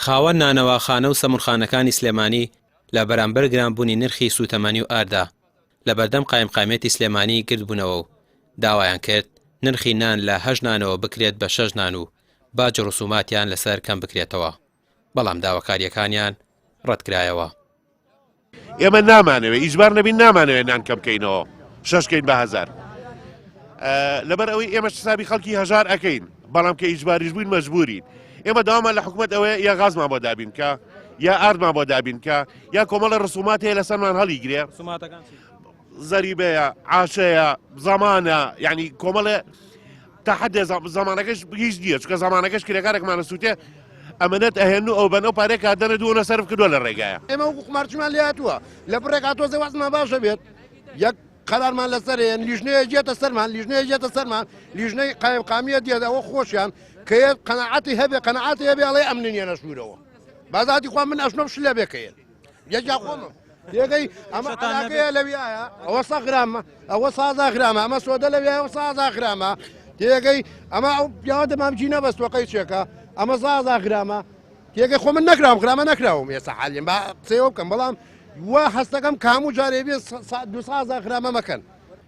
خاوەن نانەواخانە و سەمونخانەکانی سلێمانی لە بەرامبەر گرانبوونی نرخی سوتەمەنی و ئاردا لە بەردەم قایمقامێتی سلێمانی گردبوونەوە و داوایان کرد نرخی نان لە 8 نانەوە بکرێت بە 6 نان و باج ڕسوماتیان لەسەر کەم بکرێتەوە، بەڵام داواکاریەکانیان ڕەتکرایەوە. ئێمە نامانەوێت ئیجبار نەبین، نامانەوێت نان کەم بکەینەوە 6کەین بە 1000 لەبەر ئەوەی ئێمە حسابی خەڵکی هەژار ئەەکەین، بەڵام کە ئیجباریش بووین مەجبورین. ئێمە داوامان لە حکوومەت ئەوەیە یا غازمان بۆ دابین کە یا ئاردمان بۆ دابین کە یا کۆمەڵە ڕسومات هەیە لەسەرمان هەڵیگرێ، زەریبەیە، عاشەیە، زەمانە، یعنی کۆمەڵێ تا حدێ زەمانەکەش هیچ نییە، چکە زەمانەکەش کرێکارێکمانە سووتێ ئەمەنێت ئەهێن و ئەو بەنەو پارێکا دەنە دووەنە سەرف کردووە لە ڕێگایە. ئێمە وەکو قمارچمان لێ هاتووە لە بڕێکا تۆزە وەزمان باشە بێت، یەک قەرارمان لەسەرێن، لیژنەیە جێتە سەرمان، لیژنەیە جێتە سەرمان، لیژنەی قایمقامیە دێت ئەوە خۆشیان کە قەنەعەتی هەبێ، قەنەعەتی هەبێ ئەڵێ ئەمنن یێنە سوورەوە. بازاتی خوا من ئەشنۆ شلە بێکەیە یەکجا خۆمە یەکەی ئەمە عەلاقەیە لەویایە، ئەوە 100 غرامە، ئەوە 100 غرامە، ئەمە سۆدە لەویایە 100 غرامە، تێگەی ئەمە ئەو پیاوە دەمامجی نەبەستوە قەیچێکە، ئەمە 100 غرامە، تێگەی خۆ من نەکراوم، غرامە نەکراوم ئێستا حالیم با قسەیەوە بکەم، بەڵام وا هەستەکەم کاموو جارێ بێ 200 غرامە مەکەن.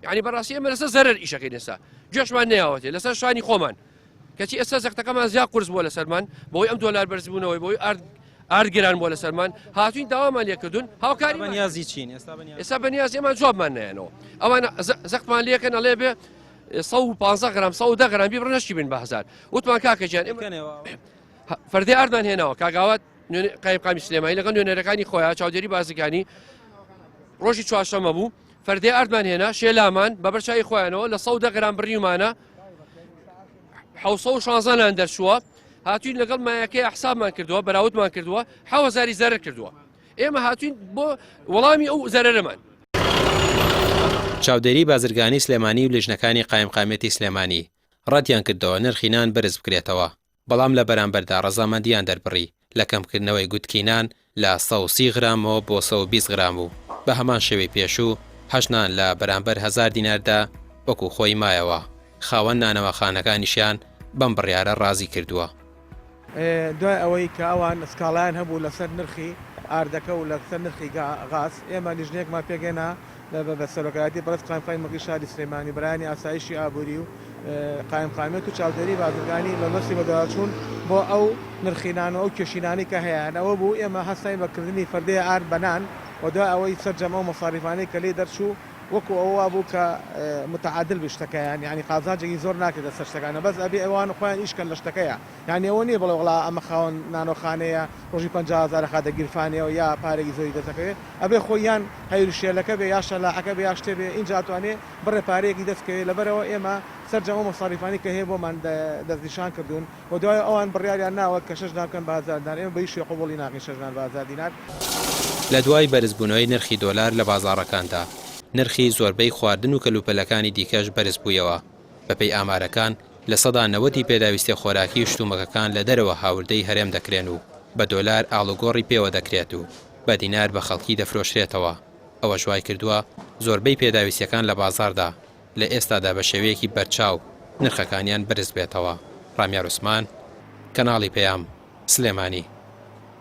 یعنی بەڕاستی ئێمە لەسەر زەرەر ئیشەکەین ئێستا، گوێشمان نەیاوەتێ لەسەر شانی خۆمان، کەچی ئێستا زەختەکەمان زیاد قورس بووە لەسەرمان بۆی ئەم دۆلار بەرزبوونەوەی بۆی ئارگران بووە لەسەرمان، هاتوین داوامان لێکردوون، هاوکاری بەنیازی چین ئێستا بەنیاز ئێمە جوابمان نەیەنەوە، ئەوان زەختمان لێکەن ئەڵێ بێ 115 غرام 110 غرام بیبڕنەشتی بن بە 1000 وتمان کاکەجیان فەردەی ئاردمان هێناوە کاگاوات قایمقامی سلێمانی لەگەڵ نوێنەرەکانی خۆیان چاودێری بازرگانی ڕۆژی چوارشەممە بوو، فەردەی ئاردمان هێنا شێلامان بە بەرچاوی خۆیانەوە لە 110 غرام بڕیمانە 716 نان دەرچووە، هاتوین لەگەڵ مایەکەی حسابمان کردووە، بەراوتمان کردووە 7000 زەرر کردووە، ئێمە هاتوین بۆ وەڵامی ئەو زەرەرەمان. چاودێری بازرگانی سلێمانی و لیژنەکانی قایمقامێتی سلێمانی ڕەتیان کردەوە نرخی نان بەرز بکرێتەوە، بەڵام لە بەرامبەردا ڕەزامەندیان دەربڕی لە کەمکردنەوەی گوتکی نان لە 130 غرامەوە بۆ 120 غرام و بە هەمان شێوەی پێشوو 8 نان لە بەرامبەر 1000 دیناردا وەکو خۆی مایەوە. خاوەن نانەوەخانەکانیشیان بەم بڕیارە ڕازی کردووە. دوای ئەوەی کە ئەوان سکاڵیان هەبوو لەسەر نرخی ئاردەکە و لەسەر نرخی غاز، ئێمە لیژنێکمان پێگەنا بە سەرۆکایەتی بەڕێز قایمقامی شاری سلێمانی بەرانی ئاسایشی ئابووری و قایمقامێت و چاودێری بازرگانی لە مەسی بەداچوون بۆ ئەو نرخینانەوە و کێشینانی کە هەیەن، ئەوە بوو ئێمە هەستین بەکردنی فەردەی ئارد بەنان و دوای ئەوەی سەرجەمە و مەساریفانەی کە لێ دەرچوو وەکو ئەوە بوو کە متعادل بشتەکەیان، یعنی قازانجێکی زۆر ناکرێت لەسەر شتەکانە، بەس ئەبێ ئەوان خۆیان ئیشکەن لە شتەکەیە، یعنی ئەوە نییە بڵێ وڵا ئەمە خاوەن نانۆخانەیە ڕۆژی 50000 خاتە گیرفانەوە یا پارێکی زۆری دەستەکەوێت، ئەبێ خۆیان هەیروشێلەکە بێ یا شەلاحەکە بێ یا شتێ بێ اینجا ئەتوانێ بڕێ پارەیەکی دەستکەوێت، لەبەرەوە ئێمە سەرجەمە مەساریفانی کە هەیە بۆمان دەستنیشان کردوون و دوای ئەوان بڕیاریان ناوە کە 6 ناکەن بە 1000 دینار، ئێمە بەیشی قوبوڵی ناکەین 6 نان بە 1000 دینار. لە دوای بەرزبوونەوەی نرخی دۆلار لە بازاڕەکاندا نرخی زۆربەی خواردن و کەلوپەلەکانی دیکەش بەرز بوویەوە، بەپێی ئامارەکان لە 90% پێداویستی خۆراکی و شتومەکەکان لە دەرەوە هاوردەی هەرێم دەکرێن و بە دۆلار ئاڵوگۆڕی پێوە دەکرێت و بە دینار بە خەڵکی دەفرۆشرێتەوە. ئەوە ژوای کردووە زۆربەی پێداویستیەکان لە بازاردا لە ئێستادا بە شێوەیەکی بەرچاو نرخەکانیان بەرز بێتەوە. ڕامیار عوسمان، کەناڵی پەیام، سلێمانی.